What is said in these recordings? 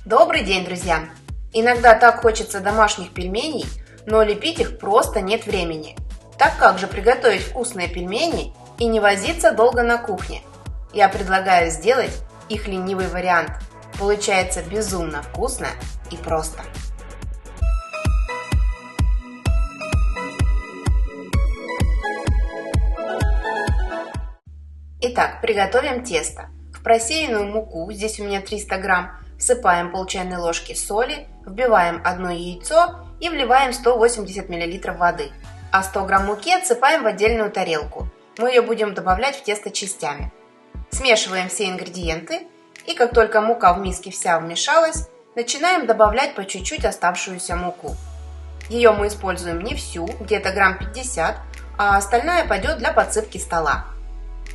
Добрый день, друзья! Иногда так хочется домашних пельменей, но лепить их просто нет времени. Так как же приготовить вкусные пельмени и не возиться долго на кухне? Я предлагаю сделать их ленивый вариант. Получается безумно вкусно и просто. Итак, приготовим тесто. В просеянную муку, здесь у меня 300 грамм, всыпаем пол чайной ложки соли, вбиваем одно яйцо и вливаем 180 мл воды. А 100 грамм муки отсыпаем в отдельную тарелку. Мы ее будем добавлять в тесто частями. Смешиваем все ингредиенты и как только мука в миске вся вмешалась, начинаем добавлять по чуть-чуть оставшуюся муку. Ее мы используем не всю, где-то грамм 50, а остальная пойдет для подсыпки стола.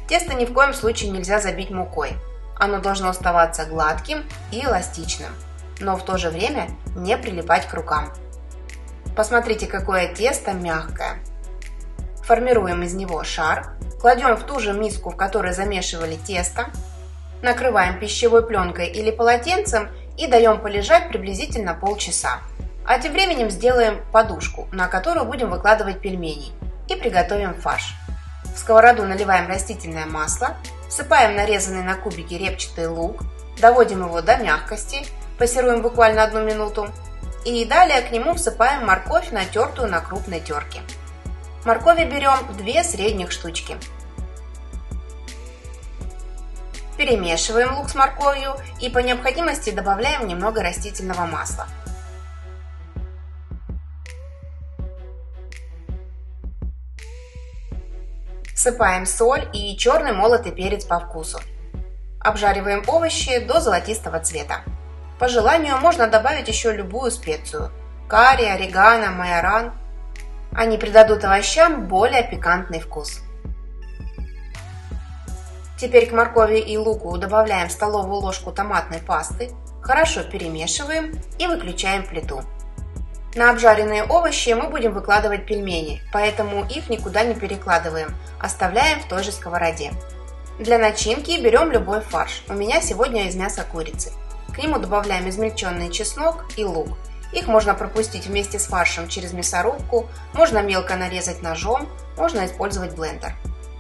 Тесто ни в коем случае нельзя забить мукой. Оно должно оставаться гладким и эластичным, но в то же время не прилипать к рукам. Посмотрите, какое тесто мягкое. Формируем из него шар, кладем в ту же миску, в которой замешивали тесто, накрываем пищевой пленкой или полотенцем и даем полежать приблизительно полчаса. А тем временем сделаем подушку, на которую будем выкладывать пельмени, и приготовим фарш. В сковороду наливаем растительное масло, всыпаем нарезанный на кубики репчатый лук, доводим его до мягкости, пассируем буквально 1 минуту и далее к нему всыпаем морковь, натертую на крупной терке. Моркови берем 2 средних штучки. Перемешиваем лук с морковью и по необходимости добавляем немного растительного масла. Всыпаем соль и черный молотый перец по вкусу. Обжариваем овощи до золотистого цвета. По желанию можно добавить еще любую специю – карри, орегано, майоран. Они придадут овощам более пикантный вкус. Теперь к моркови и луку добавляем столовую ложку томатной пасты, хорошо перемешиваем и выключаем плиту. На обжаренные овощи мы будем выкладывать пельмени, поэтому их никуда не перекладываем, оставляем в той же сковороде. Для начинки берем любой фарш, у меня сегодня из мяса курицы. К нему добавляем измельченный чеснок и лук. Их можно пропустить вместе с фаршем через мясорубку, можно мелко нарезать ножом, можно использовать блендер.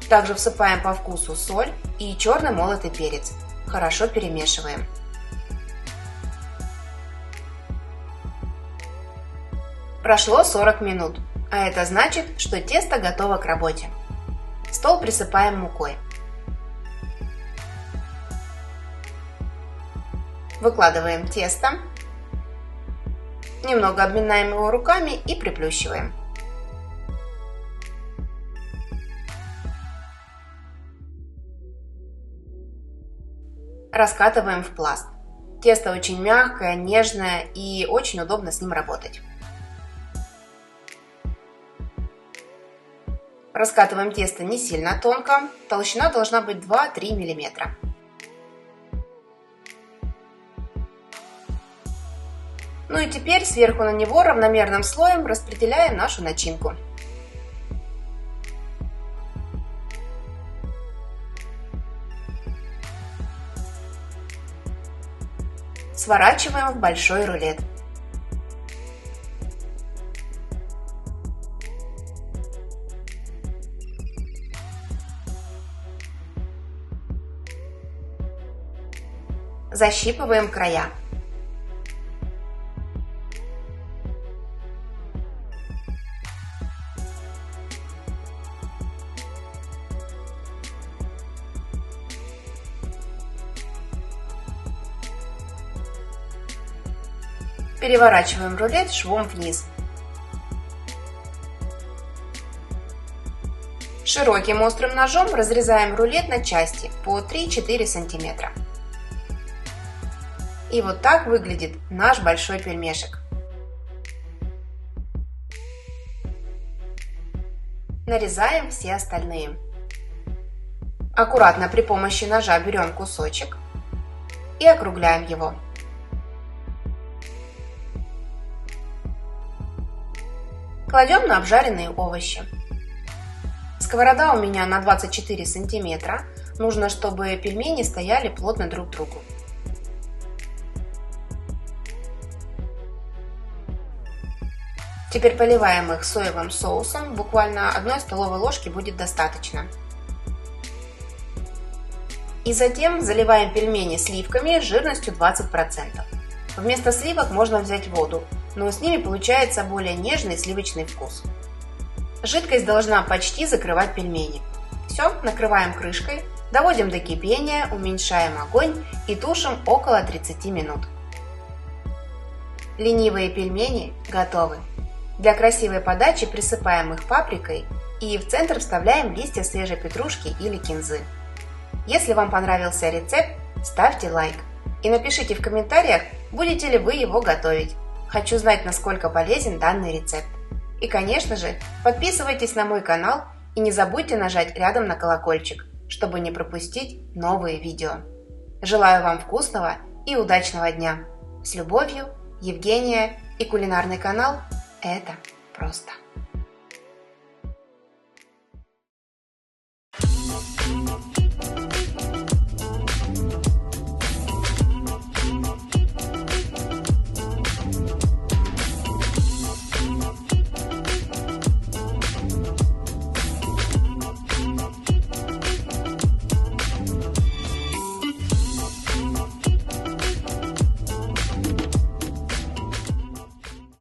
Также всыпаем по вкусу соль и черный молотый перец. Хорошо перемешиваем. Прошло 40 минут, а это значит, что тесто готово к работе. Стол присыпаем мукой. Выкладываем тесто, немного обминаем его руками и приплющиваем. Раскатываем в пласт. Тесто очень мягкое, нежное и очень удобно с ним работать. Раскатываем тесто не сильно тонко, толщина должна быть 2-3 мм. Ну и теперь сверху на него равномерным слоем распределяем нашу начинку. Сворачиваем в большой рулет. Защипываем края. Переворачиваем рулет швом вниз. Широким острым ножом разрезаем рулет на части по 3-4 см. И вот так выглядит наш большой пельмешек. Нарезаем все остальные. Аккуратно при помощи ножа берем кусочек и округляем его. Кладем на обжаренные овощи. Сковорода у меня на 24 сантиметра. Нужно, чтобы пельмени стояли плотно друг к другу. Теперь поливаем их соевым соусом, буквально 1 столовой ложки будет достаточно. И затем заливаем пельмени сливками жирностью 20%. Вместо сливок можно взять воду, но с ними получается более нежный сливочный вкус. Жидкость должна почти закрывать пельмени. Все, накрываем крышкой, доводим до кипения, уменьшаем огонь и тушим около 30 минут. Ленивые пельмени готовы. Для красивой подачи присыпаем их паприкой и в центр вставляем листья свежей петрушки или кинзы. Если вам понравился рецепт, ставьте лайк и напишите в комментариях, будете ли вы его готовить. Хочу знать, насколько полезен данный рецепт. И, конечно же, подписывайтесь на мой канал и не забудьте нажать рядом на колокольчик, чтобы не пропустить новые видео. Желаю вам вкусного и удачного дня! С любовью, Евгения и кулинарный канал «Это просто».